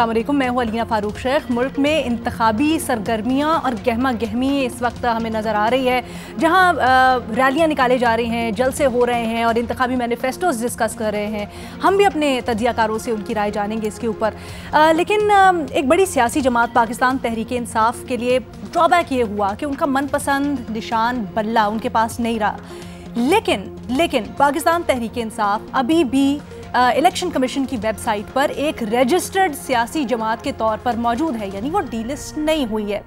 अस्सलाम वालेकुम, मैं हूँ अलीना फारूक शेख। मुल्क में इंतखाबी सरगर्मियाँ और गहमा गहमी इस वक्त हमें नज़र आ रही है, जहाँ रैलियाँ निकाले जा रही हैं, जलसे हो रहे हैं और इंतखाबी मैनिफेस्टोज डिस्कस कर रहे हैं। हम भी अपने तजियाकारों से उनकी राय जानेंगे इसके ऊपर। लेकिन एक बड़ी सियासी जमात पाकिस्तान तहरीक इंसाफ के लिए ड्रॉबैक ये हुआ कि उनका मनपसंद निशान बल्ला उनके पास नहीं रहा। लेकिन पाकिस्तान तहरीक इंसाफ अभी भी इलेक्शन कमीशन की वेबसाइट पर एक रजिस्टर्ड सियासी जमात के तौर पर मौजूद है, यानी वो डीलिस्ट नहीं हुई है।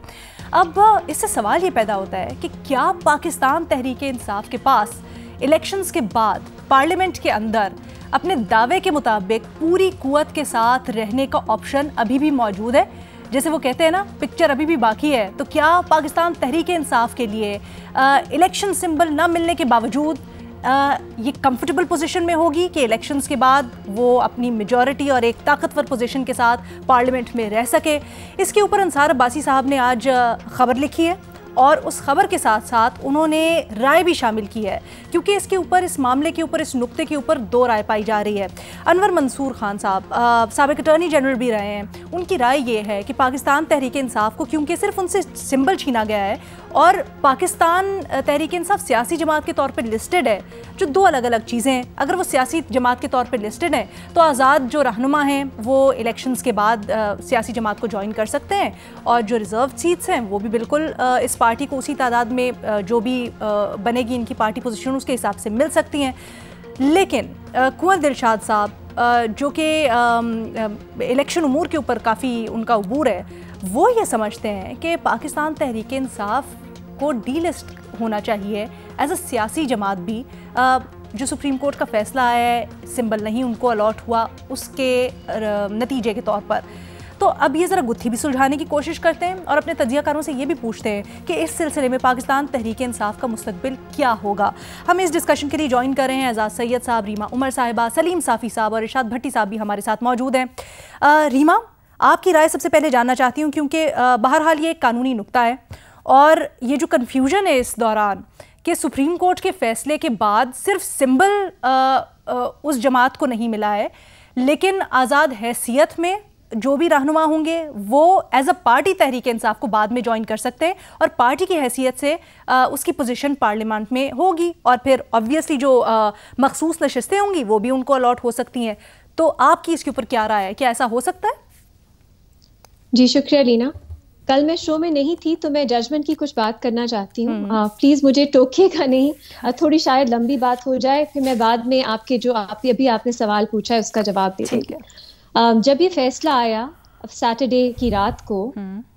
अब इससे सवाल ये पैदा होता है कि क्या पाकिस्तान तहरीक इंसाफ के पास इलेक्शंस के बाद पार्लियामेंट के अंदर अपने दावे के मुताबिक पूरी कुव्वत के साथ रहने का ऑप्शन अभी भी मौजूद है? जैसे वो कहते हैं ना, पिक्चर अभी भी बाकी है। तो क्या पाकिस्तान तहरीक इंसाफ के लिए इलेक्शन सिंबल न मिलने के बावजूद ये कंफर्टेबल पोजीशन में होगी कि इलेक्शंस के बाद वो अपनी मेजॉरिटी और एक ताकतवर पोजीशन के साथ पार्लियामेंट में रह सके? इसके ऊपर अंसार अब्बासी साहब ने आज खबर लिखी है और उस खबर के साथ साथ उन्होंने राय भी शामिल की है, क्योंकि इसके ऊपर, इस मामले के ऊपर, इस नुक्ते के ऊपर दो राय पाई जा रही है। अनवर मंसूर खान साहब साबिक अटॉर्नी जनरल भी रहे हैं, उनकी राय ये है कि पाकिस्तान तहरीक इंसाफ को क्योंकि सिर्फ उनसे सिंबल छीना गया है और पाकिस्तान तहरीक इंसाफ सियासी जमात के तौर पर लिस्टेड है, जो दो अलग अलग चीज़ें हैं। अगर वो सियासी जमात के तौर पर लिस्टेड है तो आज़ाद जो रहनुमा हैं वो इलेक्शंस के बाद सियासी जमात को ज्वाइन कर सकते हैं, और जो रिज़र्व सीट्स हैं वो भी बिल्कुल इस पार्टी को उसी तादाद में जो भी बनेगी इनकी पार्टी पोजीशन उसके हिसाब से मिल सकती हैं। लेकिन कुंवर दिलशाद साहब जो कि इलेक्शन उमूर के ऊपर काफ़ी उनका उबूर है, वो ये समझते हैं कि पाकिस्तान तहरीक इंसाफ को डीलिस्ट होना चाहिए एज अ सियासी जमात भी। जो सुप्रीम कोर्ट का फैसला है, सिंबल नहीं उनको अलॉट हुआ, उसके नतीजे के तौर पर। तो अब ये ज़रा गुत्थी भी सुलझाने की कोशिश करते हैं और अपने तजियाकारों से ये भी पूछते हैं कि इस सिलसिले में पाकिस्तान तहरीक इंसाफ का मुस्तकबिल क्या होगा। हम इस डिस्कशन के लिए ज्वाइन कर रहे हैं एजाज सैयद साहब, रीमा उमर साहिबा, सलीम साफ़ी साहब और इरशाद भट्टी साहब भी हमारे साथ मौजूद हैं। रीमा, आपकी राय सबसे पहले जानना चाहती हूँ, क्योंकि बहरहाल ये एक कानूनी नुक्ता है और ये जो कन्फ्यूजन है इस दौरान कि सुप्रीम कोर्ट के फैसले के बाद सिर्फ सिंबल उस जमात को नहीं मिला है, लेकिन आज़ाद हैसियत में जो भी रहनुमा होंगे वो as a party Tehreek Insaf को बाद में ज्वाइन कर सकते हैं और पार्टी की हैसियत से उसकी पोजीशन पार्लियामेंट में होगी, और फिर ऑब्वियसली जो मखसूस नशिस्तें होंगी वो भी उनको अलॉट हो सकती हैं। तो आपकी इसके ऊपर क्या राय है, क्या ऐसा हो सकता है? जी शुक्रिया लीना। कल मैं शो में नहीं थी तो मैं जजमेंट की कुछ बात करना चाहती हूँ। प्लीज मुझे टोकिएगा नहीं, थोड़ी शायद लंबी बात हो जाए, फिर मैं बाद में आपके जो अभी आपने सवाल पूछा है उसका जवाब दे दूंगी। जब ये फैसला आया सैटरडे की रात को,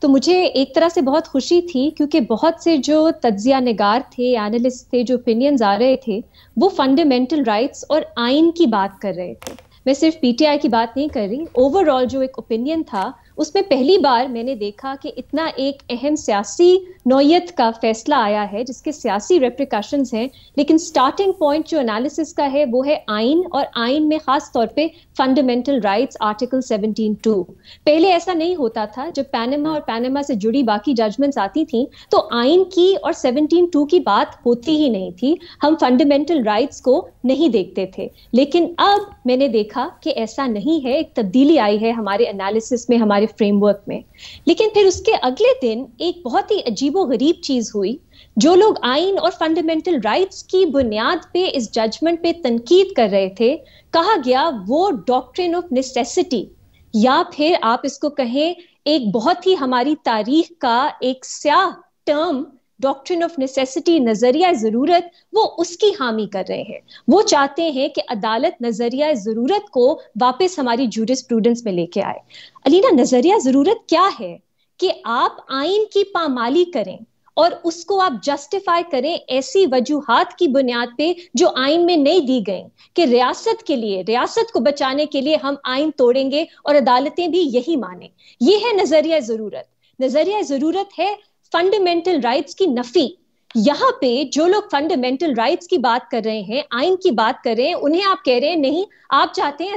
तो मुझे एक तरह से बहुत खुशी थी, क्योंकि बहुत से जो तज्जिया निगार थे, एनालिस्ट थे, जो ओपिनियंस आ रहे थे, वो फंडामेंटल राइट्स और आइन की बात कर रहे थे। मैं सिर्फ पीटीआई की बात नहीं कर रही, ओवरऑल जो एक ओपिनियन था उसमें पहली बार मैंने देखा कि इतना एक अहम सियासी नौयत का फैसला आया है जिसके सियासी रेप्रिकॉशंस हैं, लेकिन स्टार्टिंग पॉइंट जो एनालिसिस का है वो है आइन, और आइन में खास तौर पे फंडामेंटल राइट्स आर्टिकल 17(2). पहले ऐसा नहीं होता था। जब पैनामा और पैनामा से जुड़ी बाकी जजमेंट्स आती थी तो आइन की और 17(2) की बात होती ही नहीं थी, हम फंडामेंटल राइट्स को नहीं देखते थे। लेकिन अब मैंने देखा कि ऐसा नहीं है, एक तब्दीली आई है हमारे एनालिसिस में, हमारे फ्रेमवर्क में। लेकिन फिर उसके अगले दिन एक बहुत ही अजीबोगरीब चीज हुई। जो लोग आइन और फंडामेंटल राइट्स की बुनियाद पे इस जजमेंट पे तनकीद कर रहे थे, कहा गया वो डॉक्ट्रिन ऑफ नेसेसिटी, या फिर आप इसको कहें एक बहुत ही हमारी तारीख का एक स्याह टर्म डॉक्ट्रिन ऑफ नेसेसिटी, नजरिया जरूरत, वो उसकी हामी कर रहे हैं। वो चाहते हैं कि अदालत नजरिया जरूरत को वापस हमारी जूरिस्प्रूडेंस में लेके आए। अलीना, नजरिया जरूरत क्या है? कि आप आइन की पामाली करें और उसको आप जस्टिफाई करें ऐसी वजूहात की बुनियाद पे जो आइन में नहीं दी गई, कि रियासत के लिए, रियासत को बचाने के लिए हम आइन तोड़ेंगे और अदालतें भी यही माने। ये है नजरिया जरूरत। नजरिया जरूरत है फंडामेंटल राइट्स की नफी। यहाँ पे जो लोग फंडामेंटल राइट्स की बात कर रहे हैं, आइन की बात कर रहे हैं, उन्हें आप कह रहे हैं नहीं, आप चाहते हैं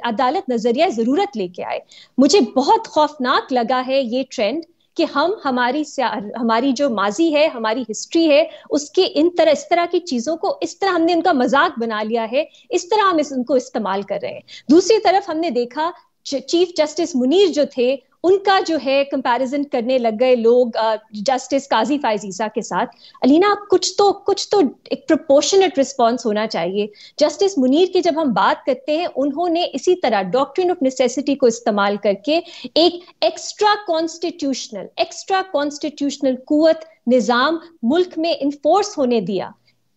अदालत नजरिया जरूरत लेके आए। मुझे बहुत खौफनाक लगा है ये ट्रेंड कि हम हमारी जो माजी है, हमारी हिस्ट्री है, उसके इस तरह की चीजों को इस तरह हमने उनका मजाक बना लिया है, इस तरह हम उनको इस्तेमाल कर रहे हैं। दूसरी तरफ हमने देखा चीफ जस्टिस मुनीर जो थे उनका जो है कंपैरिजन करने लग गए लोग जस्टिस काजी फायजीसा के साथ। अलीना, कुछ तो एक प्रोपोर्शनेट रिस्पॉन्स होना चाहिए। जस्टिस मुनीर की जब हम बात करते हैं, उन्होंने इसी तरह डॉक्ट्रिन ऑफ नेसेसिटी को इस्तेमाल करके एक एक्स्ट्रा कॉन्स्टिट्यूशनल कुव्वत निजाम मुल्क में इन्फोर्स होने दिया।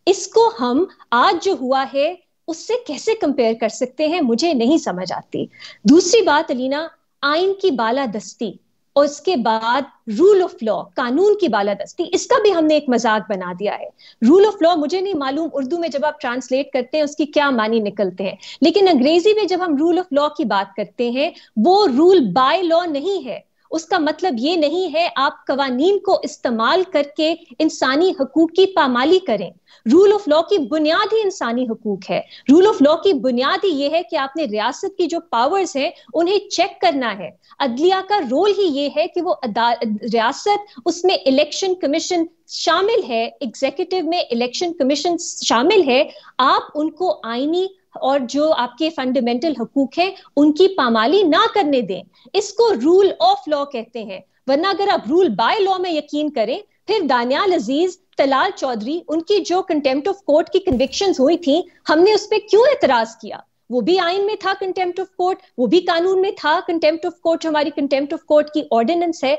इसको हम आज जो हुआ है उससे कैसे कंपेयर कर सकते हैं, मुझे नहीं समझ आती। दूसरी बात अलीना, आइन की बालादस्ती और उसके बाद रूल ऑफ लॉ, कानून की बालादस्ती, इसका भी हमने एक मजाक बना दिया है। रूल ऑफ लॉ, मुझे नहीं मालूम उर्दू में जब आप ट्रांसलेट करते हैं उसकी क्या मानी निकलते हैं, लेकिन अंग्रेजी में जब हम रूल ऑफ लॉ की बात करते हैं वो रूल बाय लॉ नहीं है। उसका मतलब ये नहीं है आप कवानीन को इस्तेमाल करके इंसानी हकूक की पामाली करें। रूल ऑफ लॉ की बुनियाद ही इंसानी हकूक है। रूल ऑफ लॉ की बुनियाद ही ये है कि आपने रियासत की जो पावर्स हैं उन्हें चेक करना है। अदलिया का रोल ही ये है कि वो रियासत, उसमें इलेक्शन कमीशन शामिल है, एग्जीक्यूटिव में इलेक्शन कमीशन शामिल है, आप उनको आईनी और जो आपके फंडामेंटल हकूक हैं उनकी पामाली ना करने दें। इसको रूल ऑफ लॉ कहते हैं। वरना अगर आप रूल बाय लॉ में यकीन करें, फिर दानियाल अजीज, तलाल चौधरी, उनकी जो कंटेम्प्ट ऑफ कोर्ट की कन्विक्शंस हुई थी, हमने उस पर क्यों एतराज किया? वो भी आइन में था कंटेम्प्ट ऑफ कोर्ट, वो भी कानून में था कंटेम्प्ट ऑफ कोर्ट, हमारी कंटेम्प्ट ऑफ कोर्ट की ऑर्डिनेंस है।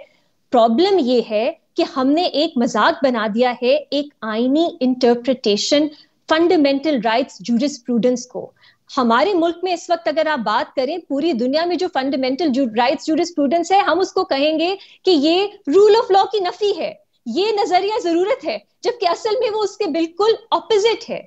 प्रॉब्लम ये है कि हमने एक मजाक बना दिया है एक आईनी इंटरप्रिटेशन, फंडामेंटल राइट्स जूरिस्प्रूडेंस को। हमारे मुल्क में इस वक्त अगर आप बात करें, पूरी दुनिया में जो फंडामेंटल राइट्स जूरिस्प्रूडेंस है, हम उसको कहेंगे कि ये रूल ऑफ लॉ की नफी है, ये नजरिया जरूरत है, जबकि असल में वो उसके बिल्कुल ऑपोजिट है।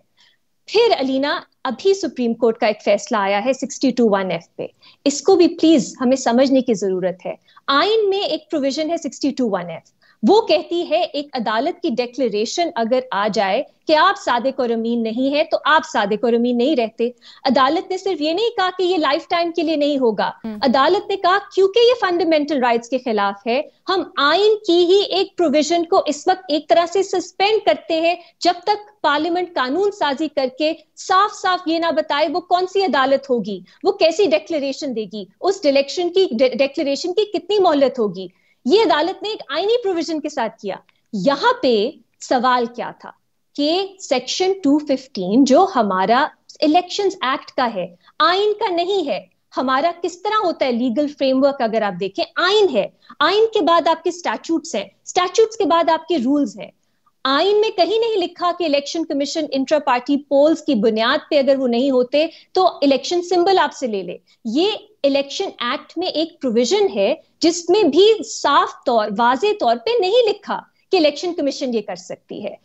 फिर अलीना, अभी सुप्रीम कोर्ट का एक फैसला आया है 62(1)(f) पे, इसको भी प्लीज हमें समझने की जरूरत है। आइन में एक प्रोविजन है 62(1)(f), वो कहती है एक अदालत की डिक्लेरेशन अगर आ जाए कि आप सादिक और अमीन नहीं है तो आप सादिक और अमीन नहीं रहते। अदालत ने सिर्फ ये नहीं कहा कि ये लाइफ टाइम के लिए नहीं होगा, अदालत ने कहा क्योंकि ये फंडामेंटल राइट्स के खिलाफ है, हम आइन की ही एक प्रोविजन को इस वक्त एक तरह से सस्पेंड करते हैं जब तक पार्लियामेंट कानून साजी करके साफ साफ ये ना बताए वो कौन सी अदालत होगी, वो कैसी डिक्लेरेशन देगी, उस डिक्लेरेशन की कितनी मोहलत होगी। ये अदालत ने एक आईनी प्रोविजन के साथ किया। यहां पे सवाल क्या था कि सेक्शन 215 जो हमारा इलेक्शंस एक्ट का है, आइन का नहीं है। हमारा किस तरह होता है लीगल फ्रेमवर्क, अगर आप देखें, आइन है, आइन के बाद आपके स्टैट्यूट्स हैं, स्टैट्यूट्स के बाद आपके रूल्स हैं। आइन में कहीं नहीं लिखा कि election commission intra party polls की बुनियाद पे अगर वो नहीं होते तो इलेक्शन सिंबल आपसे ले ले। ये इलेक्शन एक्ट में एक प्रोविजन है जिसमें भी साफ तौर, वाजे तौर पे नहीं लिखा कि इलेक्शन कमीशन ये कर सकती है।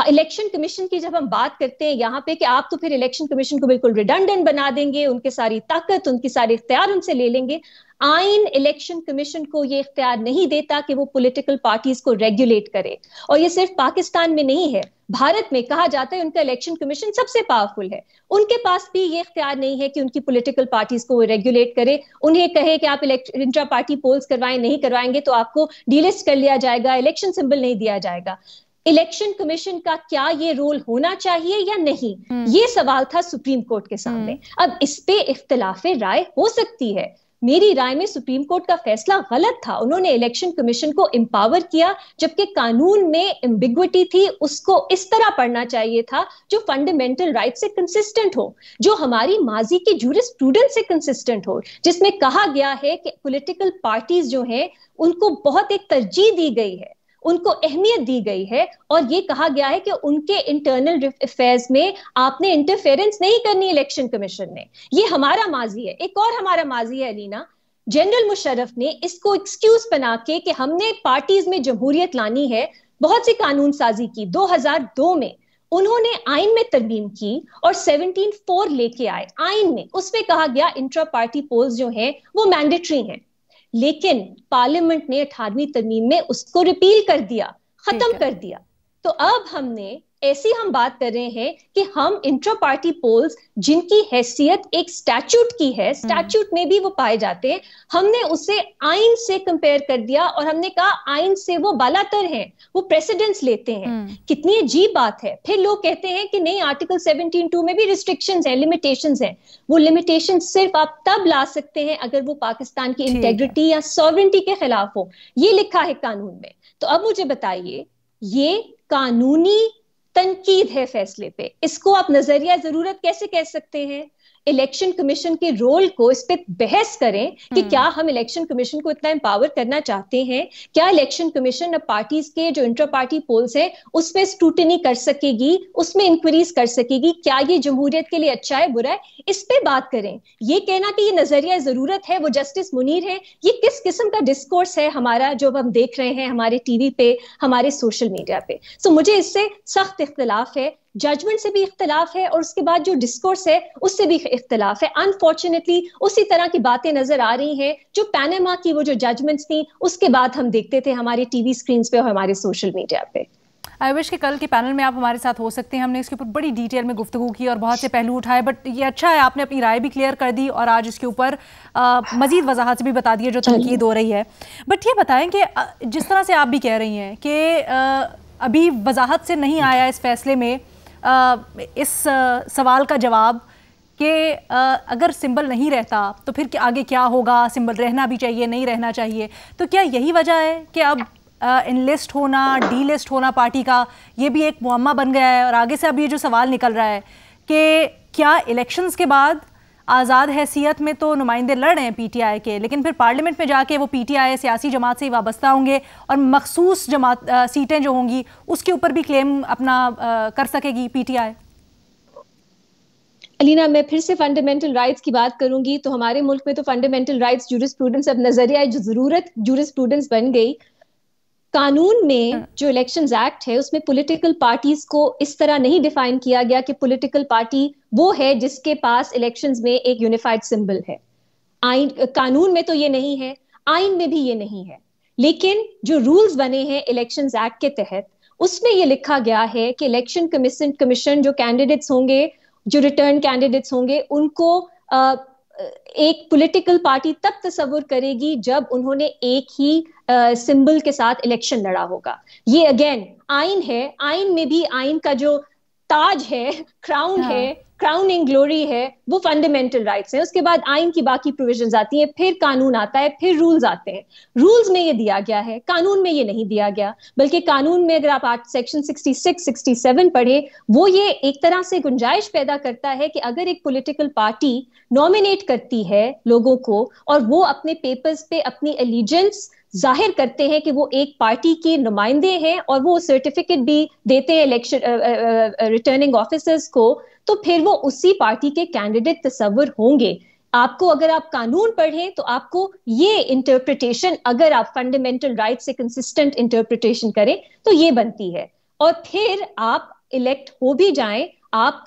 इलेक्शन कमीशन की जब हम बात करते हैं यहाँ पे कि आप तो फिर इलेक्शन कमीशन को बिल्कुल रिडंडेंट बना देंगे, उनके सारी ताकत, उनकी सारे इख्तियार उनसे ले लेंगे। आइन इलेक्शन कमीशन को ये इख्तियार नहीं देता कि वो पॉलिटिकल पार्टीज को रेगुलेट करे। और ये सिर्फ पाकिस्तान में नहीं है, भारत में कहा जाता है उनका इलेक्शन कमीशन सबसे पावरफुल है। उनके पास भी ये इख्तियार नहीं है कि उनकी पॉलिटिकल पार्टीज को वो रेगुलेट करे, उन्हें कहे कि आप इंट्रा पार्टी पोल्स करवाएं, नहीं करवाएंगे तो आपको डीलिस्ट कर लिया जाएगा, इलेक्शन सिंबल नहीं दिया जाएगा। इलेक्शन कमीशन का क्या ये रोल होना चाहिए या नहीं, ये सवाल था सुप्रीम कोर्ट के सामने। अब इस पे इख्तिलाफे राय हो सकती है। मेरी राय में सुप्रीम कोर्ट का फैसला गलत था। उन्होंने इलेक्शन कमीशन को एम्पावर किया जबकि कानून में एम्बिग्विटी थी, उसको इस तरह पढ़ना चाहिए था जो फंडामेंटल राइट से कंसिस्टेंट हो, जो हमारी माजी की जूरिस्प्रूडेंस से कंसिस्टेंट हो, जिसमें कहा गया है कि पॉलिटिकल पार्टीज जो हैं उनको बहुत एक तरजीह दी गई है, उनको अहमियत दी गई है, और ये कहा गया है कि उनके इंटरनल अफेयर्स में आपने इंटरफेरेंस नहीं करनी इलेक्शन कमीशन ने। ये हमारा माजी है। एक और हमारा माजी है अलीना, जनरल मुशर्रफ ने इसको एक्सक्यूज बना के कि हमने पार्टीज में जमहूरियत लानी है, बहुत सी कानून साजी की। 2002 में उन्होंने आइन में तरमीम की और 17(4) लेके आए आइन में, उसमें कहा गया इंट्रा पार्टी पोल्स जो हैं वो मैंडेटरी हैं, लेकिन पार्लियामेंट ने 18वीं तरमीम में उसको रिपील कर दिया, खत्म कर दिया। तो अब ऐसी हम बात कर रहे हैं कि हम इंट्रा पार्टी पोल्स जिनकी हैसियत एक स्टैट्यूट की है, स्टैट्यूट में भी वो पाए जाते हैं, हमने उसे आइन से कंपेयर कर दिया और हमने कहा आइन से वो बालातर हैं, वो प्रेसिडेंस लेते हैं। कितनी अजीब बात है। फिर लोग कहते हैं कि नहीं, आर्टिकल 17(2) में भी रिस्ट्रिक्शंस हैं, लिमिटेशंस हैं। वो लिमिटेशंस सिर्फ आप तब ला सकते हैं अगर वो पाकिस्तान की इंटेग्रिटी या सॉवरेंटी के खिलाफ हो, ये लिखा है कानून में। तो अब मुझे बताइए, ये कानूनी तनकीद है फैसले पे, इसको आप नजरिया जरूरत कैसे कह सकते हैं? इलेक्शन कमीशन के रोल को इस पे बहस करें कि क्या हम इलेक्शन कमीशन को इतना एम्पावर करना चाहते हैं? क्या इलेक्शन कमीशन अब पार्टीज के जो इंटर पार्टी पोल्स है उसमें स्क्रूटनी कर सकेगी, उसमें इंक्वायरीज कर सकेगी? क्या ये जमहूरियत के लिए अच्छा है, बुरा है? इस पे बात करें। ये कहना कि ये नजरिया जरूरत है, वो जस्टिस मुनीर है, ये किस किस्म का डिस्कोर्स है हमारा जो हम देख रहे हैं हमारे टीवी पे, हमारे सोशल मीडिया पे? सो मुझे इससे सख्त इख्तिलाफ है, जजमेंट से भी इख्तिलाफ है और उसके बाद जो डिस्कोर्स है उससे भी इख्तिलाफ है। अनफॉर्चुनेटली उसी तरह की बातें नजर आ रही हैं जो पैनामा की वो जो जजमेंट्स थी उसके बाद हम देखते थे हमारे टीवी स्क्रीन्स पे और हमारे सोशल मीडिया पे। आई विश कि कल के पैनल में आप हमारे साथ हो सकते हैं। हमने इसके ऊपर बड़ी डिटेल में गुफ्तगू की और बहुत से पहलू उठाए, बट ये अच्छा है आपने अपनी राय भी क्लियर कर दी और आज इसके ऊपर मजीद वजाहत से भी बता दिया जो तनकीद हो रही है। बट ये बताएं कि जिस तरह से आप भी कह रही हैं कि अभी वजाहत से नहीं आया इस फैसले में इस सवाल का जवाब कि अगर सिंबल नहीं रहता तो फिर आगे क्या होगा, सिंबल रहना भी चाहिए, नहीं रहना चाहिए, तो क्या यही वजह है कि अब इनलिस्ट होना, डीलिस्ट होना पार्टी का ये भी एक मुअम्मा बन गया है? और आगे से अब ये जो सवाल निकल रहा है कि क्या इलेक्शंस के बाद आज़ाद हैसियत में तो नुमाइंदे लड़ रहे हैं पीटीआई के, लेकिन फिर पार्लियामेंट में जाके वो पीटीआई सियासी जमात से ही वाबस्ता होंगे और मखसूस जमात सीटें जो होंगी उसके ऊपर भी क्लेम अपना कर सकेगी पीटीआई? अलीना, मैं फिर से फंडामेंटल राइट्स की बात करूंगी तो हमारे मुल्क में तो फंडामेंटल राइट्स जूरिस्प्रूडेंस अब नजरिया जो जरूरत जूरिस्प्रूडेंस बन गई। कानून में जो इलेक्शंस एक्ट है उसमें पॉलिटिकल पार्टीज को इस तरह नहीं डिफाइन किया गया कि पॉलिटिकल पार्टी वो है जिसके पास इलेक्शंस में एक यूनिफाइड सिंबल है। आइन कानून में तो ये नहीं है, आइन में भी ये नहीं है, लेकिन जो रूल्स बने हैं इलेक्शंस एक्ट के तहत उसमें ये लिखा गया है कि इलेक्शन कमीशन जो कैंडिडेट्स होंगे, जो रिटर्न कैंडिडेट्स होंगे, उनको एक पॉलिटिकल पार्टी तब तस्वुर करेगी जब उन्होंने एक ही सिंबल के साथ इलेक्शन लड़ा होगा। ये अगेन आइन है, आइन में भी आइन का जो ताज है, क्राउन है, क्राउनिंग ग्लोरी है, वो फंडामेंटल राइट्स हैं। उसके बाद आइन की बाकी प्रोविजंस आती हैं, फिर कानून आता है, फिर रूल्स आते हैं। रूल्स में ये दिया गया है, कानून में ये नहीं दिया गया, बल्कि कानून में अगर आप सेक्शन 66, 67 पढ़े, वो ये एक तरह से गुंजाइश पैदा करता है कि अगर एक पॉलिटिकल पार्टी नॉमिनेट करती है लोगों को और वो अपने पेपर्स पे अपनी एलिजेंस जाहिर करते हैं कि वो एक पार्टी के नुमाइंदे हैं और वो सर्टिफिकेट भी देते हैं इलेक्शन रिटर्निंग ऑफिसर्स को, तो फिर वो उसी पार्टी के कैंडिडेट तस्वुर होंगे। आपको अगर आप कानून पढ़ें तो आपको ये इंटरप्रिटेशन, अगर आप फंडामेंटल राइट से कंसिस्टेंट इंटरप्रिटेशन करें तो ये बनती है, और फिर आप इलेक्ट हो भी जाएं, आप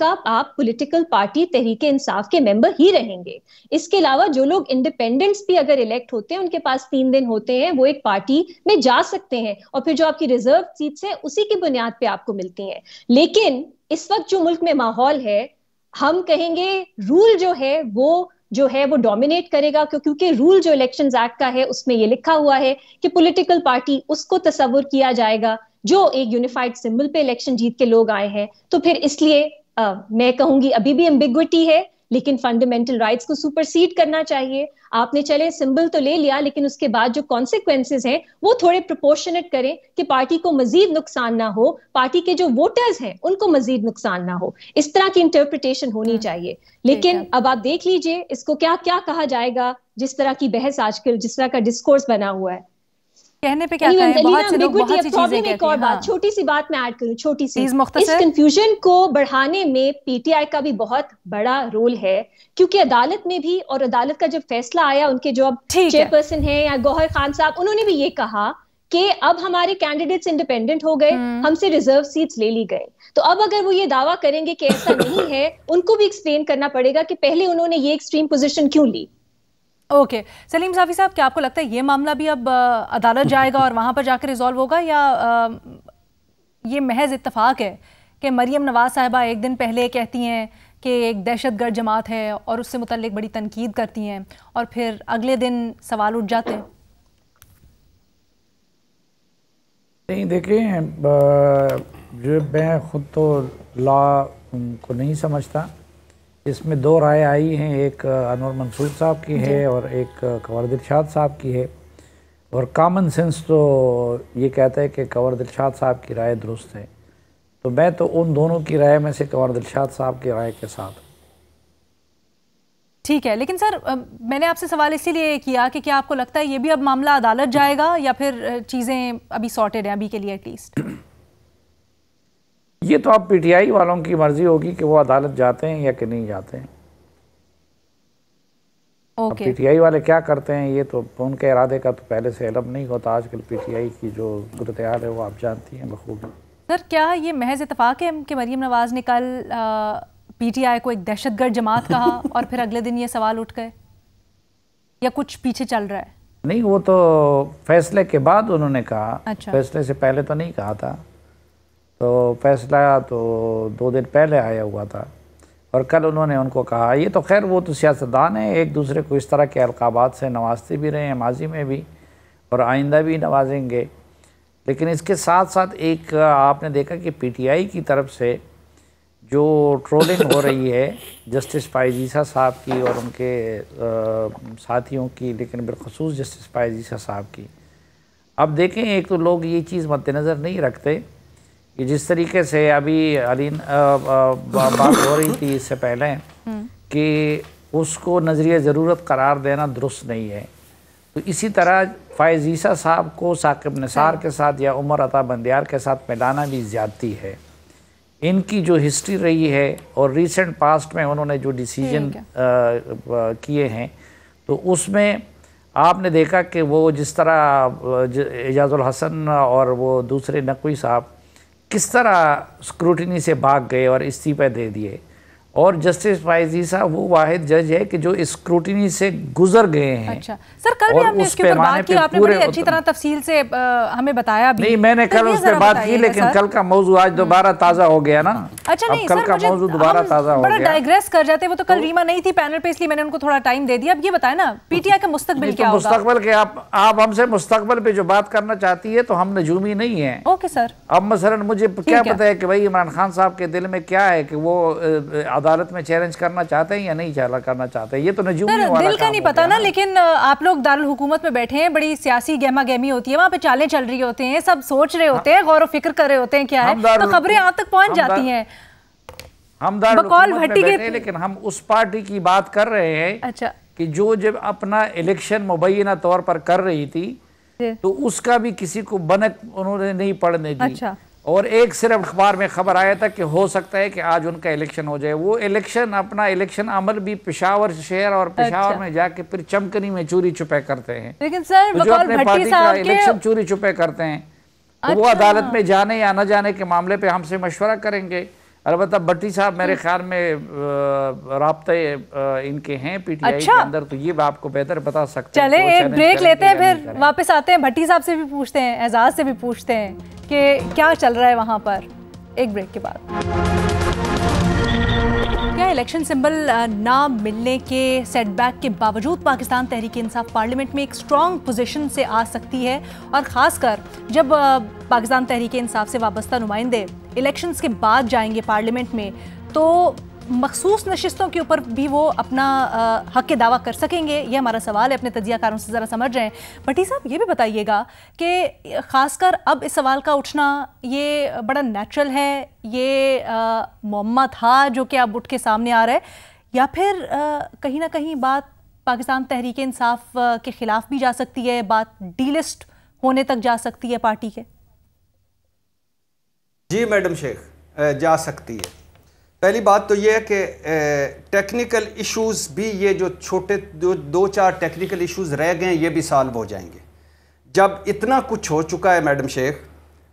पॉलिटिकल पार्टी तहरीके इंसाफ के मेंबर ही रहेंगे। इसके अलावा जो लोग इंडिपेंडेंट्स भी अगर इलेक्ट होते हैं, उनके पास 3 दिन होते हैं, वो एक पार्टी में जा सकते हैं और फिर जो आपकी रिजर्व सीट्स हैं उसी की बुनियाद पे आपको मिलती हैं। लेकिन इस वक्त जो मुल्क में माहौल है, हम कहेंगे रूल जो है वो डोमिनेट करेगा, क्योंकि रूल जो इलेक्शंस एक्ट का है उसमें ये लिखा हुआ है कि पॉलिटिकल पार्टी उसको तस्वुर किया जाएगा जो एक यूनिफाइड सिंबल पे इलेक्शन जीत के लोग आए हैं। तो फिर इसलिए मैं कहूंगी अभी भी एम्बिग्विटी है, लेकिन फंडामेंटल राइट्स को सुपरसीड करना चाहिए। आपने चले सिंबल तो ले लिया, लेकिन उसके बाद जो कॉन्सिक्वेंसेस हैं वो थोड़े प्रोपोर्शनेट करें कि पार्टी को मजीद नुकसान ना हो, पार्टी के जो वोटर्स हैं उनको मजीद नुकसान ना हो। इस तरह की इंटरप्रिटेशन होनी चाहिए। लेकिन अब आप देख लीजिए इसको क्या क्या कहा जाएगा, जिस तरह की बहस आजकल, जिस तरह का डिस्कोर्स बना हुआ है, कहने पे क्या कहें, बहुत से लोग बहुत सी चीजें कहते हैं। एक और बात, छोटी सी बात मैं ऐड करूं, छोटी सी, इस कंफ्यूजन को बढ़ाने में पीटीआई का भी बहुत बड़ा रोल है, क्योंकि अदालत में भी, और अदालत का जब फैसला आया, उनके जो अब चेयरपर्सन हैं या गौहर खान साहब, उन्होंने भी ये कहा कि अब हमारे कैंडिडेट्स इंडिपेंडेंट हो गए, हमसे रिजर्व सीट्स ले ली गए। तो अब अगर वो ये दावा करेंगे कि ऐसा नहीं है, उनको भी एक्सप्लेन करना पड़ेगा कि पहले उन्होंने ये एक्सट्रीम पोजीशन क्यों ली। ओके सलीम साफी साहब, क्या आपको लगता है ये मामला भी अब अदालत जाएगा और वहां पर जाकर रिजॉल्व होगा, या ये महज इत्तेफाक है कि मरियम नवाज साहिबा एक दिन पहले कहती हैं कि एक दहशतगर्द जमात है और उससे मुतल्लिक बड़ी तनकीद करती हैं और फिर अगले दिन सवाल उठ जाते हैं? नहीं, देखिए, जो मैं ख़ुद तो लॉ को नहीं समझता, इसमें दो राय आई हैं, एक अनवर मंसूर साहब की है और एक कंवर दिलशाद साहब की है, और कॉमन सेंस तो ये कहता है कि कंवर दिलशाद साहब की राय दुरुस्त है। तो मैं तो उन दोनों की राय में से कंवर दिलशाद साहब की राय के साथ। ठीक है, लेकिन सर मैंने आपसे सवाल इसीलिए किया कि क्या आपको लगता है ये भी अब मामला अदालत जाएगा या फिर चीज़ें अभी सॉर्टेड हैं अभी के लिए एटलीस्ट? ये तो अब पीटीआई वालों की मर्जी होगी कि वो अदालत जाते हैं या कि नहीं जाते हैं। अब पीटीआई वाले क्या करते हैं ये तो उनके इरादे का तो पहले से इल्म नहीं होता। आजकल पीटीआई की जो सूरत हाल है वो आप जानती हैं बखूबी। सर क्या ये महज इत्तेफाक है कि मरियम नवाज ने कल पीटीआई को एक दहशतगर्द जमात कहा और फिर अगले दिन ये सवाल उठ गए, या कुछ पीछे चल रहा है? नहीं, वो तो फैसले के बाद उन्होंने कहा। अच्छा। फैसले से पहले तो नहीं कहा था। तो फैसला तो 2 दिन पहले आया हुआ था और कल उन्होंने उनको कहा। ये तो खैर वो तो सियासतदान हैं, एक दूसरे को इस तरह के अलकाबात से नवाजते भी रहे हैं माजी में भी और आइंदा भी नवाजेंगे। लेकिन इसके साथ साथ एक आपने देखा कि पीटीआई की तरफ से जो ट्रोलिंग हो रही है जस्टिस पायजीसा साहब की और उनके साथियों की, लेकिन बिलखसूस जस्टिस पायजीसा साहब की, अब देखें, एक तो लोग ये चीज़ मद्देनज़र नहीं रखते कि जिस तरीके से अभी अलीन बात हो रही थी इससे पहले कि उसको नज़रिया ज़रूरत करार देना दुरुस्त नहीं है, तो इसी तरह फायजीसा साहब को साकिब निसार के साथ या उमर अता बंदियार के साथ मिलाना भी ज़्यादती है। इनकी जो हिस्ट्री रही है और रिसेंट पास्ट में उन्होंने जो डिसीजन किए हैं, तो उसमें आपने देखा कि वो जिस तरह एजाजुल हसन और वो दूसरे नकवी साहब किस तरह स्क्रूटिनी से भाग गए और इस्तीफे दे दिए, और जस्टिस फायजीसा वो वाहिद जज है कि जो स्क्रूटिनी से गुजर गए हैं। अच्छा सर, कल भी आपने इसके ऊपर बात की, आपने बड़ी अच्छी तरह तफसील से हमें बताया भी। नहीं, मैंने कल उस पर बात की, लेकिन कल का मौजू आज दोबारा ताज़ा हो गया ना। अच्छा नहीं कल का मौजू दोबारा ताज़ा हो गया। बड़ा डाइग्रेस कर जाते, वो तो कल रीमा नहीं थी पैनल पे, इसलिए मैंने उनको थोड़ा टाइम दे दिया। अब ये बताए ना पीटीआई का मुस्तकबिल क्या होगा? मुस्तकबिल के आप हमसे मुस्तकबिल पे जो बात करना चाहती है तो हम नजूमी नहीं है। Okay sir. अब मसलन मुझे क्या पता है कि भाई इमरान खान साहब के दिल में क्या है कि वो अदालत में चैलेंज करना चाहते हैं या नहीं करना चाहते हैं, ये तो नजूमी वाला दिल का नहीं पता ना। लेकिन आप लोग दारुल हुकूमत में बैठे हैं, बड़ी सियासी गहमा गहमी होती है, वहाँ पे चालें चल रही होते हैं, सब सोच रहे होते हैं, गौर व फिक्र कर रहे होते हैं क्या है, तो खबरें आप तक पहुंच जाती हैं। हम बकौल भट्टी के, लेकिन हम उस पार्टी की बात कर रहे हैं। अच्छा। कि जो जब अपना इलेक्शन मुबैना तौर पर कर रही थी तो उसका भी किसी को बनक उन्होंने नहीं पड़ने दी। अच्छा। और एक सिर्फ अखबार में खबर आया था कि हो सकता है कि आज उनका इलेक्शन हो जाए। वो इलेक्शन अपना इलेक्शन अमल भी पेशावर शहर और पेशावर में जाके फिर चमकनी में चोरी छुपे करते हैं। लेकिन सर तो जो अपने पार्टी का इलेक्शन चोरी छुपे करते हैं तो वो अदालत में जाने या न जाने के मामले पे हमसे मशवरा करेंगे। अलबत्ता भट्टी साहब मेरे ख्याल में राब्ते इनके हैं पीटीआई के अंदर, तो ये आपको बेहतर बता सकते हैं। चले एक ब्रेक लेते हैं, फिर वापस आते हैं, भट्टी साहब से भी पूछते हैं, एजाज से भी पूछते हैं कि क्या चल रहा है वहाँ पर, एक ब्रेक के बाद। क्या इलेक्शन सिंबल ना मिलने के सेटबैक के बावजूद पाकिस्तान तहरीक इंसाफ पार्लियामेंट में एक स्ट्रॉन्ग पोजीशन से आ सकती है, और ख़ासकर जब पाकिस्तान तहरीक इंसाफ से वाबस्ता नुमाइंदे इलेक्शंस के बाद जाएंगे पार्लियामेंट में, तो मखसूस नशिस्तों के ऊपर भी वो अपना हक के दावा कर सकेंगे? ये हमारा सवाल है, अपने तजियाकारों से ज़रा समझ रहे हैं। भट्टी साहब ये भी बताइएगा कि ख़ासकर अब इस सवाल का उठना ये बड़ा नेचुरल है, ये मुअम्मा था जो कि अब उठ के सामने आ रहा है, या फिर कहीं ना कहीं बात पाकिस्तान तहरीक इंसाफ के ख़िलाफ़ भी जा सकती है, बात डीलिस्ट होने तक जा सकती है पार्टी के? जी मैडम शेख, जा सकती है। पहली बात तो ये है कि टेक्निकल इश्यूज़ भी, ये जो छोटे 2-4 टेक्निकल इश्यूज़ रह गए हैं ये भी सॉल्व हो जाएंगे। जब इतना कुछ हो चुका है मैडम शेख,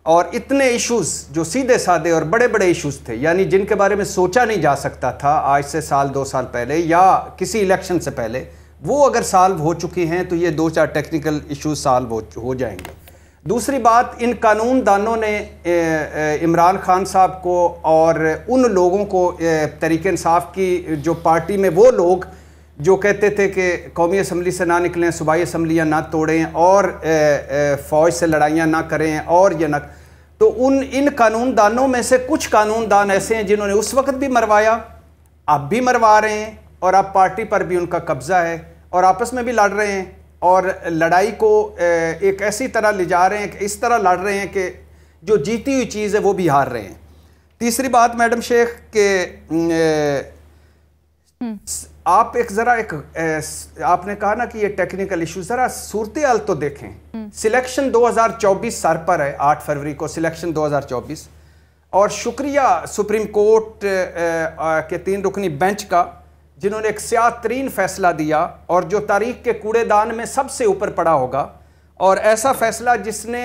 और इतने इश्यूज़ जो सीधे साधे और बड़े बड़े इश्यूज़ थे, यानी जिनके बारे में सोचा नहीं जा सकता था आज से 1-2 साल पहले या किसी इलेक्शन से पहले, वो अगर सॉल्व हो चुकी हैं तो ये 2-4 टेक्निकल इश्यूज़ सॉल्व हो जाएंगे। दूसरी बात, इन कानून दानों ने इमरान खान साहब को और उन लोगों को तहरीक इंसाफ की जो पार्टी में वो लोग जो कहते थे कि कौमी असम्बली से ना निकलें, सूबाई असम्बलियाँ ना तोड़ें और फ़ौज से लड़ाइयाँ ना करें और ये ना, तो इन कानून दानों में से कुछ कानून दान ऐसे हैं जिन्होंने उस वक्त भी मरवाया, अब भी मरवा रहे हैं और अब पार्टी पर भी उनका कब्ज़ा है और आपस में भी लड़ रहे हैं और लड़ाई को एक ऐसी तरह ले जा रहे हैं कि इस तरह लड़ रहे हैं कि जो जीती हुई चीज़ है वो भी हार रहे हैं। तीसरी बात मैडम शेख के आप आपने कहा ना कि ये टेक्निकल इशू, ज़रा सूरत हाल तो देखें। सिलेक्शन 2024 सर पर है, 8 फरवरी को सिलेक्शन 2024, और शुक्रिया सुप्रीम कोर्ट के 3 रुकनी बेंच का जिन्होंने एक स्याह-तरीन फैसला दिया और जो तारीख के कूड़ेदान में सबसे ऊपर पड़ा होगा, और ऐसा फैसला जिसने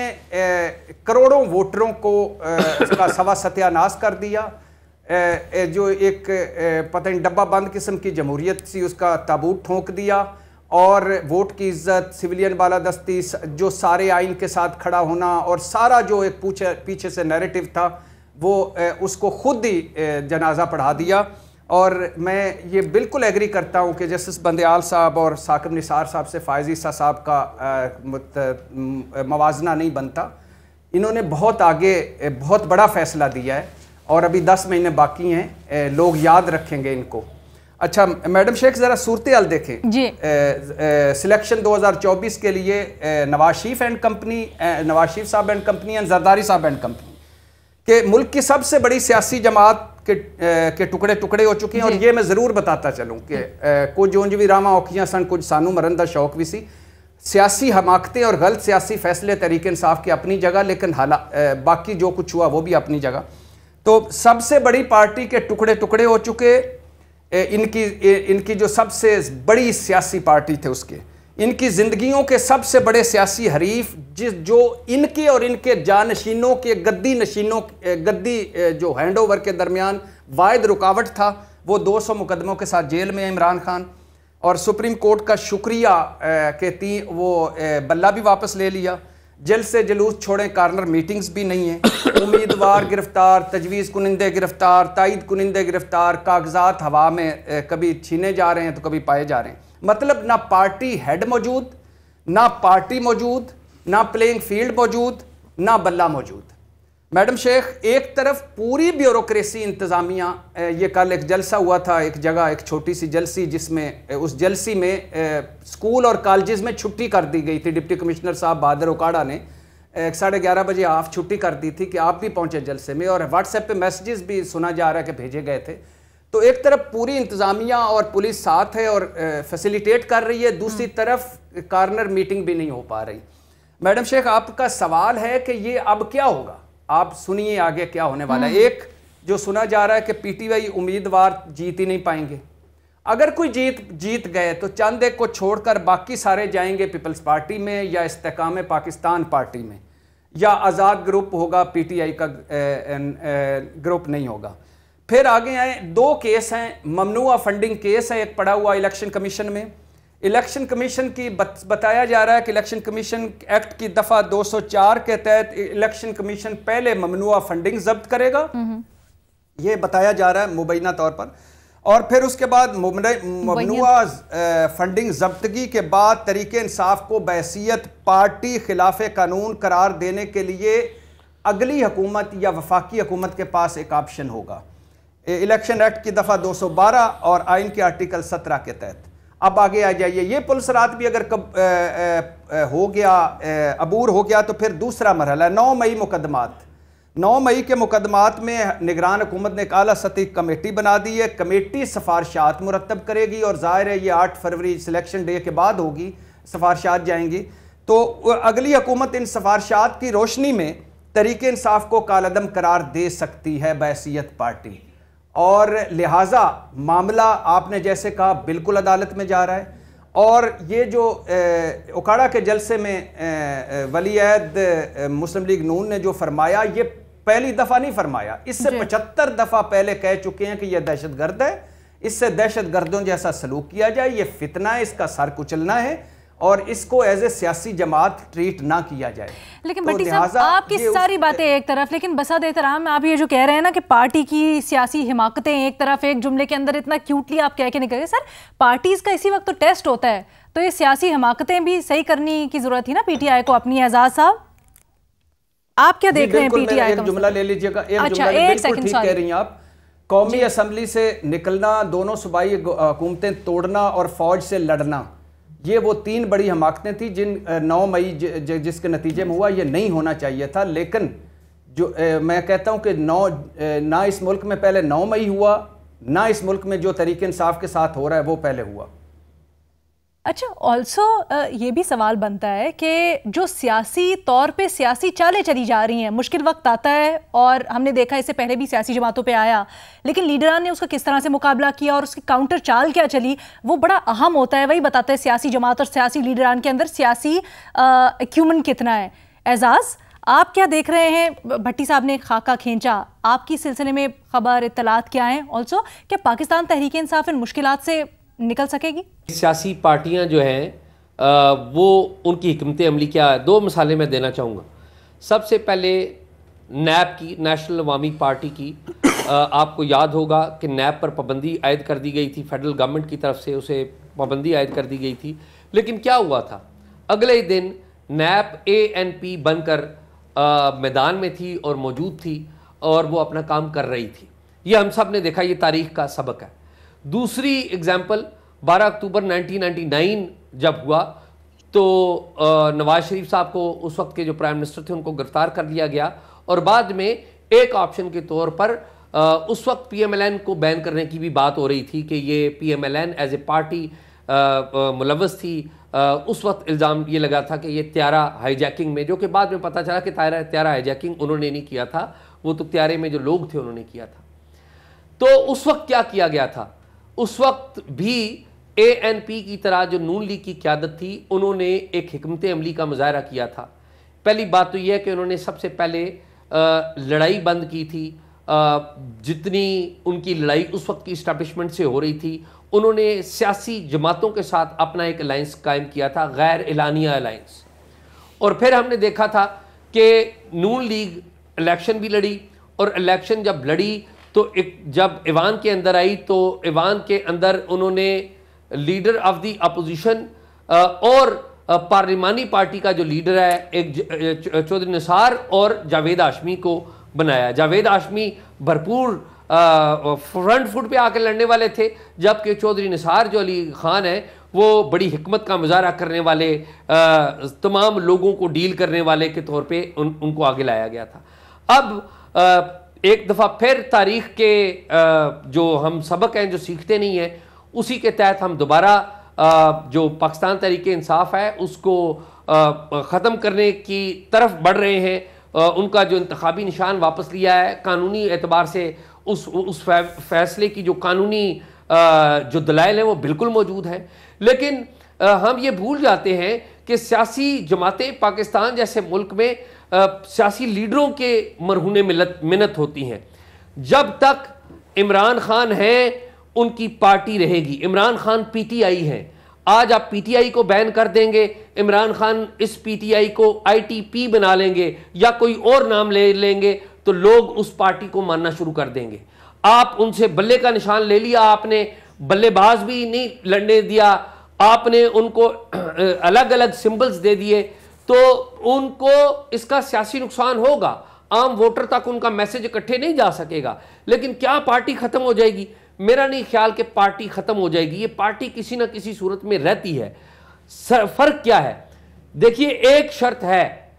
करोड़ों वोटरों को का सवा सत्यानाश कर दिया। जो एक पता नहीं डब्बा बंद किस्म की जमहूरियत सी उसका ताबूत ठोंक दिया और वोट की इज्जत, सिविलियन बालादस्ती, जो सारे आइन के साथ खड़ा होना और सारा जो एक पीछे से नैरेटिव था वो उसको खुद ही जनाजा पढ़ा दिया। और मैं ये बिल्कुल एग्री करता हूँ कि जस्टिस बंदयाल साहब और साकिब निसार साहब से फ़ायज़ ईसा साहब का मवाजना नहीं बनता। इन्होंने बहुत आगे बहुत बड़ा फ़ैसला दिया है और अभी 10 महीने बाकी हैं, लोग याद रखेंगे इनको। अच्छा मैडम शेख, ज़रा सूरत हाल देखें जी। सिलेक्शन 2024 के लिए नवाज शरीफ साहब एंड कंपनी एंड जरदारी साहब एंड कंपनी के मुल्क की सबसे बड़ी सियासी जमात के टुकड़े टुकड़े हो चुके हैं। और ये मैं ज़रूर बताता चलूँ कि कुछ ਉਂਝ भी रामा औखियाँ सन, कुछ सानू मरन दा शौक भी सी। सियासी हमाकतें और गलत सियासी फैसले तहरीक इंसाफ की अपनी जगह, लेकिन बाकी जो कुछ हुआ वो भी अपनी जगह। तो सबसे बड़ी पार्टी के टुकड़े टुकड़े हो चुके, इनकी जो सबसे बड़ी सियासी पार्टी थे उसके, इनकी ज़िंदगियों के सबसे बड़े सियासी हरीफ जो इनके और इनके जानशीनों के गद्दी जो हैंड ओवर के दरमियान वाहिद रुकावट था, वो 200 मुकदमों के साथ जेल में है इमरान खान। और सुप्रीम कोर्ट का शुक्रिया कहती वो बल्ला भी वापस ले लिया। जल्द से जुलूस छोड़ें, कॉर्नर मीटिंग्स भी नहीं है। उम्मीदवार गिरफ्तार, तजवीज़ कुनिंदे गिरफ्तार, तायद कुनिंदे गिरफ्तार, कागजात हवा में कभी छीने जा रहे हैं तो कभी पाए जा रहे हैं। मतलब ना पार्टी हेड मौजूद, ना पार्टी मौजूद, ना प्लेइंग फील्ड मौजूद, ना बल्ला मौजूद। मैडम शेख, एक तरफ पूरी ब्यूरोक्रेसी इंतज़ामिया, ये कल एक जलसा हुआ था एक जगह, एक छोटी सी जलसी, जिसमें उस जलसी में स्कूल और कॉलेजेस में छुट्टी कर दी गई थी। डिप्टी कमिश्नर साहब बहादुर ओकाड़ा ने 11:30 बजे हाफ छुट्टी कर दी थी कि आप भी पहुँचे जलसे में, और व्हाट्सएप पे मैसेजेस भी सुना जा रहा है कि भेजे गए थे। तो एक तरफ पूरी इंतज़ामिया और पुलिस साथ है और फैसिलिटेट कर रही है, दूसरी तरफ कॉर्नर मीटिंग भी नहीं हो पा रही। मैडम शेख, आपका सवाल है कि ये अब क्या होगा? आप सुनिए आगे क्या होने वाला है। एक जो सुना जा रहा है कि पीटीआई उम्मीदवार जीत ही नहीं पाएंगे। अगर कोई जीत गए तो चंद एक को छोड़कर बाकी सारे जाएंगे पीपल्स पार्टी में या इस्तेकाम पाकिस्तान पार्टी में, या आज़ाद ग्रुप होगा, पीटीआई का ग्रुप नहीं होगा। फिर आगे आए, 2 केस हैं, ममनुआ फंडिंग केस है एक पड़ा हुआ इलेक्शन कमीशन में। इलेक्शन कमीशन की बताया जा रहा है कि इलेक्शन कमीशन एक्ट की दफ़ा 204 के तहत इलेक्शन कमीशन पहले ममनुआ फंडिंग जब्त करेगा, ये बताया जा रहा है मुबैना तौर पर, और फिर उसके बाद ममनुआ फंडिंग जब्तगी के बाद तरीके इंसाफ को बहैसियत पार्टी खिलाफ कानून करार देने के लिए अगली हुकूमत या वफाकी हुकूमत के पास एक ऑप्शन होगा, इलेक्शन एक्ट की दफ़ा 212 और आइन के आर्टिकल 17 के तहत। अब आगे आ जाइए, ये पुलिस रात भी अगर हो गया, अबूर हो गया, तो फिर दूसरा मरहला है 9 मई मुकदमात। 9 मई के मुकदमात में निगरान हुकूमत ने एक आला सतही कमेटी बना दी है। कमेटी सिफारशात मुरतब करेगी और ज़ाहिर है ये 8 फरवरी सिलेक्शन डे के बाद होगी, सिफारशात जाएंगी। तो अगली हुकूमत इन सिफारशात की रोशनी में तरीके इंसाफ को कालअदम करार दे सकती है बहैसियत पार्टी, और लिहाजा मामला आपने जैसे कहा बिल्कुल अदालत में जा रहा है। और ये जो ओकाड़ा के जलसे में वली-ए-अहद मुस्लिम लीग नून ने जो फरमाया, ये पहली दफ़ा नहीं फरमाया, इससे 75 दफ़ा पहले कह चुके हैं कि यह दहशतगर्द है, इससे दहशतगर्दों जैसा सलूक किया जाए, ये फितना है, इसका सर कुचलना है। और इसको एज ए सियासी जमात ट्रीट ना किया जाए। लेकिन भट्टी साहब, आपकी सारी बातें एक तरफ, लेकिन बसात एहतराम आप ये जो कह रहे हैं ना कि पार्टी की सियासी हिमाकतें एक तरफ, एक जुमले के अंदर इतना क्यूटली आप कह के निकले, सर पार्टीज का इसी वक्त तो टेस्ट होता है, तो ये सियासी हिमाकतें भी सही करने की जरूरत थी ना पीटीआई को अपनी। एजाज साहब, आप क्या देख रहे हैं पीटीआई का? एक जुमला ले लीजिएगा, एक सेकंड, ठीक कह रही हैं आप। कौमी असम्बली से निकलना, दोनों सूबाई हुकूमतें तोड़ना और फौज से लड़ना, ये वो 3 बड़ी हमाकतें थी जिन 9 मई जिसके नतीजे में हुआ। ये नहीं होना चाहिए था, लेकिन जो मैं कहता हूँ कि ना इस मुल्क में पहले 9 मई हुआ, ना इस मुल्क में जो तरीके इंसाफ के साथ हो रहा है वो पहले हुआ। अच्छा, ऑल्सो ये भी सवाल बनता है कि जो सियासी तौर पे सियासी चालें चली जा रही हैं, मुश्किल वक्त आता है और हमने देखा इससे पहले भी सियासी जमातों पे आया, लेकिन लीडरान ने उसका किस तरह से मुकाबला किया और उसकी काउंटर चाल क्या चली, वो बड़ा अहम होता है। वही बताता है सियासी जमात और सियासी लीडरान के अंदर सियासी एक्यूमेंट कितना है। एजाज, आप क्या देख रहे हैं? भट्टी साहब ने खाका खींचा, आपकी सिलसिले में खबर इत्तलात क्या है? ऑल्सो क्या पाकिस्तान तहरीक इंसाफ इन मुश्किलात से निकल सकेगी? सियासी पार्टियां जो हैं वो उनकी हिकमत अमली क्या है, 2 मिसालें मैं देना चाहूँगा। सबसे पहले नैब की, नेशनल अवामी पार्टी की, आपको याद होगा कि नैब पर पाबंदी आयद कर दी गई थी, फेडरल गवर्नमेंट की तरफ से उसे पाबंदी आयद कर दी गई थी। लेकिन क्या हुआ था, अगले दिन नैब ANP बनकर मैदान में थी और मौजूद थी और वो अपना काम कर रही थी। ये हम सब ने देखा, ये तारीख का सबक है। दूसरी एग्जाम्पल 12 अक्टूबर 1999 जब हुआ तो नवाज शरीफ साहब को, उस वक्त के जो प्राइम मिनिस्टर थे, उनको गिरफ्तार कर लिया गया और बाद में एक ऑप्शन के तौर पर उस वक्त PMLN को बैन करने की भी बात हो रही थी कि ये PMLN एज ए पार्टी मुलव्वस थी। उस वक्त इल्ज़ाम ये लगा था कि ये त्यारा हाईजैकिंग में, जो कि बाद में पता चला कि त्यारा हाईजैकिंग उन्होंने नहीं किया था, वो तो त्यारे में जो लोग थे उन्होंने किया था। तो उस वक्त क्या किया गया था, उस वक्त भी ANP की तरह जो नून लीग की क़यादत थी, उन्होंने एक हिकमत अमली का मुजाहरा किया था। पहली बात तो यह है कि उन्होंने सबसे पहले लड़ाई बंद की थी। जितनी उनकी लड़ाई उस वक्त की इस्टेब्लिशमेंट से हो रही थी, उन्होंने सियासी जमातों के साथ अपना एक अलायंस कायम किया था, गैर एलानिया अलायंस। और फिर हमने देखा था कि नून लीग इलेक्शन भी लड़ी, और इलेक्शन जब लड़ी तो जब ईवान के अंदर आई तो ईवान के अंदर उन्होंने लीडर ऑफ द अपोजिशन और पार्लिमानी पार्टी का जो लीडर है, एक चौधरी निसार और जावेद हाशमी को बनाया। जावेद हाशमी भरपूर फ्रंट फुट पे आकर लड़ने वाले थे, जबकि चौधरी निसार जो अली खान है वो बड़ी हिकमत का मुजाहरा करने वाले, तमाम लोगों को डील करने वाले के तौर पे उनको आगे लाया गया था। अब एक दफ़ा फिर तारीख़ के जो हम सबक हैं जो सीखते नहीं हैं, उसी के तहत हम दोबारा जो पाकिस्तान तहरीक इंसाफ है उसको ख़त्म करने की तरफ बढ़ रहे हैं। उनका जो इंतखाबी निशान वापस लिया है, कानूनी एतबार से उस फैसले की जो कानूनी जो दलाइल हैं वो बिल्कुल मौजूद हैं। लेकिन हम ये भूल जाते हैं कि सियासी जमातें पाकिस्तान जैसे मुल्क में सियासी लीडरों के मरहूने मिन्नत होती हैं। जब तक इमरान खान हैं उनकी पार्टी रहेगी। इमरान खान PTI हैं, आज आप PTI को बैन कर देंगे, इमरान खान इस PTI को ITP बना लेंगे या कोई और नाम ले लेंगे तो लोग उस पार्टी को मानना शुरू कर देंगे। आप उनसे बल्ले का निशान ले लिया, आपने बल्लेबाज भी नहीं लड़ने दिया, आपने उनको अलग अलग सिंबल्स दे दिए, तो उनको इसका सियासी नुकसान होगा। आम वोटर तक उनका मैसेज इकट्ठे नहीं जा सकेगा। लेकिन क्या पार्टी खत्म हो जाएगी? मेरा नहीं ख्याल कि पार्टी खत्म हो जाएगी। ये पार्टी किसी ना किसी सूरत में रहती है। फर्क क्या है? देखिए, एक शर्त है,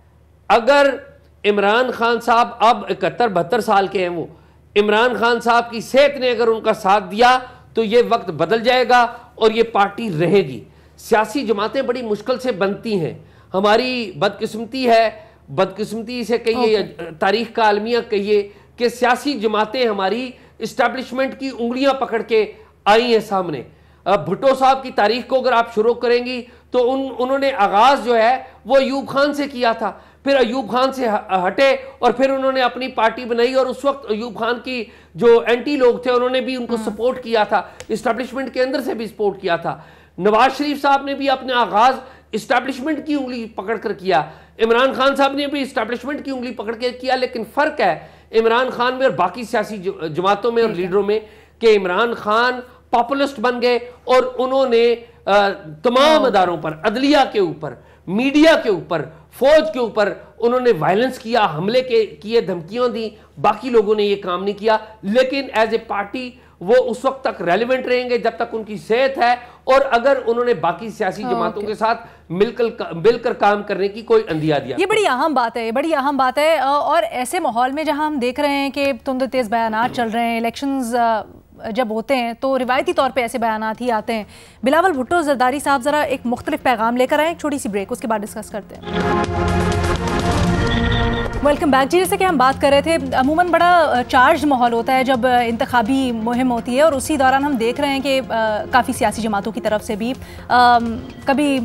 अगर इमरान खान साहब अब 71-72 साल के हैं, वो इमरान खान साहब की सेहत ने अगर उनका साथ दिया तो ये वक्त बदल जाएगा और ये पार्टी रहेगी। सियासी जमातें बड़ी मुश्किल से बनती हैं। हमारी बदकिस्मती है, बदकिस्मती से कहिए, तारीख का अलमिया कहिए, कि सियासी जमातें हमारी इस्टेब्लिशमेंट की उंगलियां पकड़ के आई हैं सामने। भुट्टो साहब की तारीख को अगर आप शुरू करेंगी तो उन्होंने आगाज जो है वो अयूब खान से किया था, फिर अयूब खान से हटे और फिर उन्होंने अपनी पार्टी बनाई, और उस वक्त अयूब खान की जो एंटी लोग थे उन्होंने भी उनको सपोर्ट किया था, इस्टेब्लिशमेंट के अंदर से भी सपोर्ट किया था। नवाज शरीफ साहब ने भी अपने आगाज इस्टेब्लिशमेंट की उंगली पकड़ कर किया, इमरान खान साहब ने भी इस्टेब्लिशमेंट की उंगली पकड़ के किया, लेकिन फ़र्क है इमरान खान में और बाकी सियासी जमातों में और लीडरों में कि इमरान खान पॉपुलिस्ट बन गए और उन्होंने तमाम अदारों पर, अदलिया के ऊपर, मीडिया के ऊपर, फौज के ऊपर उन्होंने वायलेंस किया, हमले किए, धमकियां दी। बाकी लोगों ने ये काम नहीं किया, लेकिन एज ए पार्टी वो उस वक्त तक रेलिवेंट रहेंगे जब तक उनकी सेहत है, और अगर उन्होंने बाकी सियासी जमातों के साथ मिलकर काम करने की कोई अंदिया दिया। ये बड़ी अहम बात है, बड़ी अहम बात है। और ऐसे माहौल में जहां हम देख रहे हैं कि तुंद तेज़ बयानात चल रहे हैं, इलेक्शंस जब होते हैं तो रिवायती तौर पे ऐसे बयानात ही आते हैं। बिलावल भुट्टो जरदारी साहब ज़रा एक मुख्तलिफ पैगाम लेकर आए, एक छोटी सी ब्रेक, उसके बाद डिस्कस करते हैं। वेलकम बैक जी। जैसे कि हम बात कर रहे थे, अमूमन बड़ा चार्ज माहौल होता है जब इंतखाबी मुहिम होती है, और उसी दौरान हम देख रहे हैं कि काफ़ी सियासी जमातों की तरफ से भी कभी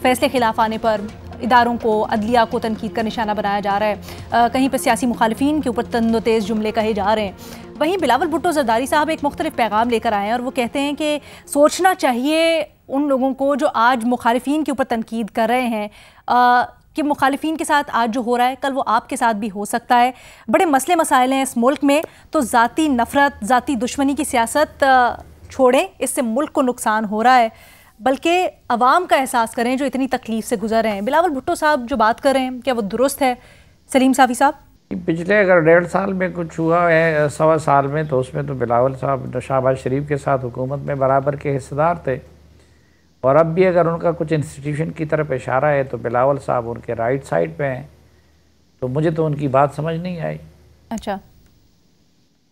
फैसले खिलाफ आने पर इदारों को, अदलिया को तनकीद का निशाना बनाया जा रहा है, कहीं पर सियासी मुखालिफिन के ऊपर तंद तेज़ जुमले कहे जा रहे हैं। वहीं बिलावल भुट्टो जरदारी साहब एक मुख्तलिफ पैगाम लेकर आए हैं, और वो कहते हैं कि सोचना चाहिए उन लोगों को जो आज मुखालिफिन के ऊपर तनकीद कर रहे हैं कि मुखालिफिन के साथ आज जो हो रहा है कल वो आपके साथ भी हो सकता है। बड़े मसले मसाइल हैं इस मुल्क में, तो ज़ाती नफ़रत, ज़ाती दुश्मनी की सियासत छोड़ें, इससे मुल्क को नुकसान हो रहा है, बल्कि अवाम का एहसास करें जो इतनी तकलीफ से गुजर रहे हैं। बिलावल भुट्टो साहब जो बात कर रहे हैं, क्या वो दुरुस्त है? सलीम साफ़ी साहब, पिछले अगर 1.5 साल में कुछ हुआ है, 1.25 साल में, तो उसमें तो बिलावल साहब शहबाज शरीफ के साथ हुकूमत में बराबर के हिस्सेदार थे, और अब भी अगर उनका कुछ इंस्टीट्यूशन की तरफ इशारा है तो बिलावल साहब उनके राइट साइड पे हैं, तो मुझे तो उनकी बात समझ नहीं आई। अच्छा,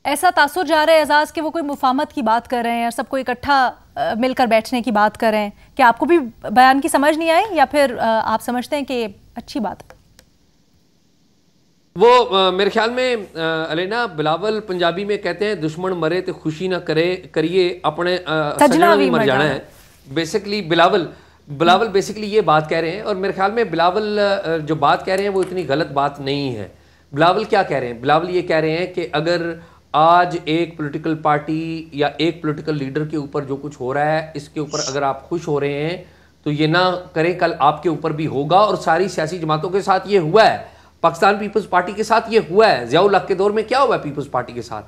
ऐसा तासुर जा रहा है एजाज कि वो कोई मुफाहमत की बात कर रहे हैं और सबको इकट्ठा मिलकर बैठने की बात कर रहे हैं, क्या आपको भी बयान की समझ नहीं आई, या फिर आप समझते हैं कि अच्छी बात है? वो मेरे ख्याल में अलेना, बिलावल पंजाबी में कहते हैं दुश्मन मरे तो खुशी ना करिए, अपने सजना भी मर जाना है। बेसिकली बिलावल बेसिकली ये बात कह रहे हैं, और मेरे ख्याल में बिलावल जो बात कह रहे हैं वो इतनी गलत बात नहीं है। बिलावल क्या कह रहे हैं? बिलावल ये कह रहे हैं कि अगर आज एक पॉलिटिकल पार्टी या एक पॉलिटिकल लीडर के ऊपर जो कुछ हो रहा है, इसके ऊपर अगर आप खुश हो रहे हैं तो ये ना करें, कल आपके ऊपर भी होगा। और सारी सियासी जमातों के साथ ये हुआ है, पाकिस्तान पीपल्स पार्टी के साथ ये हुआ है, ज़ियाउल हक के दौर में क्या हुआ है, पीपल्स पार्टी के साथ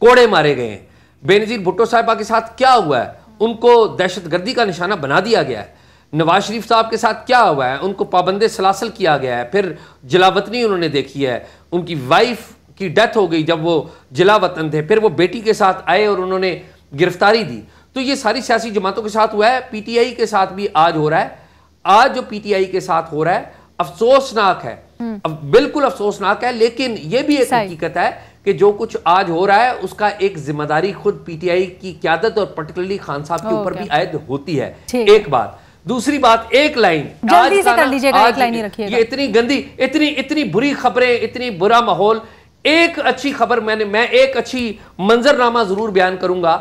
कोड़े मारे गए हैं। बेनज़ीर भुट्टो साहिबा के साथ क्या हुआ है, उनको दहशतगर्दी का निशाना बना दिया गया है। नवाज शरीफ साहब के साथ क्या हुआ है, उनको पाबंदे सलासल किया गया है। फिर जलावतनी उन्होंने देखी है, उनकी वाइफ की डेथ हो गई जब वो जिला वतन थे, फिर वो बेटी के साथ आए और उन्होंने गिरफ्तारी दी। तो ये सारी सियासी जमातों के साथ हुआ है, पीटीआई के साथ भी आज हो रहा है। आज जो पीटीआई के साथ हो रहा है अफसोसनाक है, अब बिल्कुल अफसोसनाक है, लेकिन ये भी एक हकीकत है कि जो कुछ आज हो रहा है उसका एक जिम्मेदारी खुद पीटीआई की क़यादत और पर्टिकुलरली खान साहब के ऊपर भी आयद होती है। एक बात, दूसरी बात, एक लाइन जल्दी से कर लीजिएगा, एक लाइन ही रखिएगा। ये इतनी गंदी, इतनी बुरी खबरें, इतनी बुरा माहौल। एक अच्छी खबर मैं एक अच्छी मंजरनामा जरूर बयान करूंगा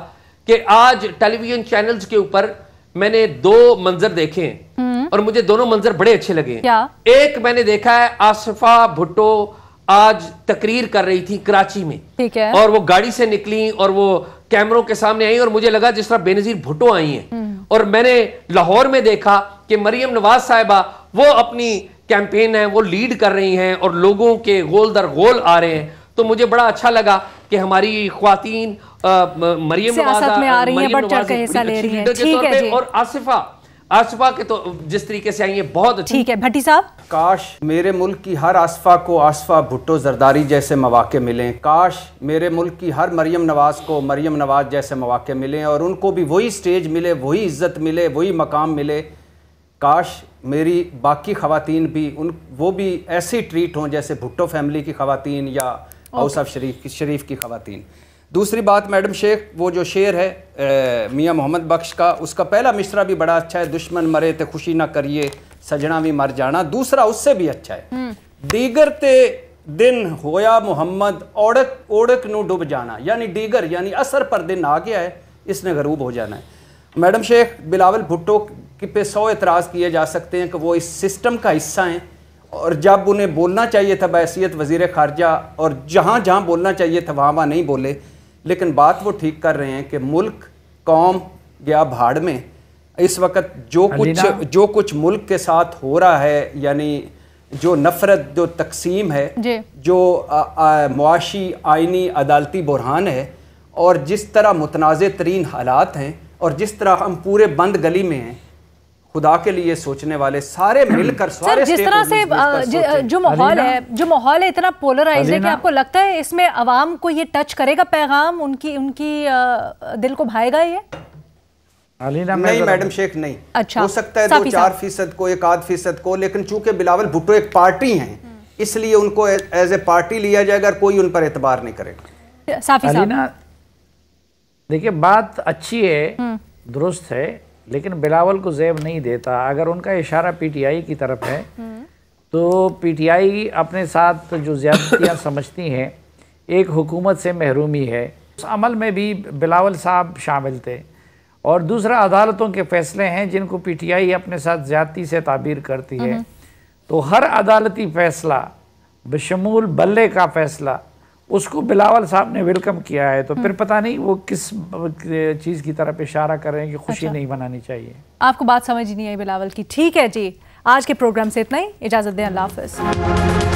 कि आज टेलीविजन चैनल्स के ऊपर मैंने 2 मंजर देखे और मुझे दोनों मंजर बड़े अच्छे लगे। एक मैंने देखा है, आसिफा भुट्टो आज तकरीर कर रही थी कराची में, ठीक है, और वो गाड़ी से निकली और वो कैमरों के सामने आई और मुझे लगा जिस तरह बेनजीर भुट्टो आई हैं। और मैंने लाहौर में देखा कि मरियम नवाज साहिबा वो अपनी कैंपेन है वो लीड कर रही हैं और लोगों के गोल दर गोल आ रहे हैं। तो मुझे बड़ा अच्छा लगा कि हमारी ख्वातीन मरियम नवाज में आ रही हैं, बढ़ चढ़ के हिस्सा ले रही हैं, ठीक है जी। और आसिफा के तो जिस तरीके से आई है बहुत अच्छी। ठीक है भट्टी साहब, काश मेरे मुल्क की हर आसिफा को आसिफा भुट्टो जरदारी जैसे मौके मिलें, काश मेरे मुल्क की हर मरियम नवाज को मरियम नवाज जैसे मौके मिलें और उनको भी वही स्टेज मिले, वही इज्जत मिले, वही मकाम मिले। काश मेरी बाकी ख़वातीन भी वो भी ऐसे ट्रीट हों जैसे भुट्टो फैमिली की ख़वातीन या हाउस ऑफ शरीफ की ख़वातीन। दूसरी बात मैडम शेख, वो जो शेर है मियाँ मोहम्मद बख्श का, उसका पहला मिसरा भी बड़ा अच्छा है, दुश्मन मरे ते खुशी ना करिए सजना भी मर जाना। दूसरा उससे भी अच्छा है, दीगर ते दिन होया मोहम्मद ओड़क ओड़क नू डूब जाना, यानी दीगर यानी असर पर दिन आ गया है, इसने गरूब हो जाना है। मैडम शेख, बिलावल भुट्टो पे 100 एतराज़ किए जा सकते हैं कि वो इस सिस्टम का हिस्सा हैं और जब उन्हें बोलना चाहिए था बहैसियत वज़ीर ख़ारजा और जहाँ जहाँ बोलना चाहिए था वहाँ नहीं बोले, लेकिन बात वो ठीक कर रहे हैं कि मुल्क कौम गया भाड़ में, इस वक्त जो कुछ मुल्क के साथ हो रहा है, यानी जो नफरत, जो तकसीम है, जो मुआशी आइनी अदालती बुरहान है, और जिस तरह मुतनाज़ तरीन हालात हैं, और जिस तरह हम पूरे बंद गली में हैं, खुदा के लिए सोचने वाले सारे मिलकर सारे जिस तरह से जो माहौल है इतना पोलराइज है कि आपको लगता है इसमें अवाम को ये टच करेगा, पैगाम उनकी दिल को भाएगा ये? नहीं मैडम शेख, नहीं। अच्छा, हो सकता है 2-4% को, 1-8% को, लेकिन चूंकि बिलावल भुट्टो एक पार्टी हैं, इसलिए उनको एज ए पार्टी लिया जाएगा, कोई उन पर एतबार नहीं करेगा। साफी साहब, देखिए बात अच्छी है, दुरुस्त है, लेकिन बिलावल को ज़ेब नहीं देता। अगर उनका इशारा पीटीआई की तरफ है तो पीटीआई अपने साथ जो ज़्यादतियाँ समझती हैं, एक हुकूमत से महरूमी है, उस अमल में भी बिलावल साहब शामिल थे, और दूसरा अदालतों के फ़ैसले हैं जिनको पीटीआई अपने साथ ज़्यादती से ताबीर करती है। तो हर अदालती फ़ैसला बशमूल बल्ले का फ़ैसला उसको बिलावल साहब ने वेलकम किया है, तो फिर पता नहीं वो किस चीज़ की तरफ इशारा कर रहे हैं कि खुशी नहीं मनानी चाहिए। आपको बात समझ नहीं आई बिलावल की। ठीक है जी, आज के प्रोग्राम से इतना ही, इजाज़त दें, अल्लाह हाफ़िज़।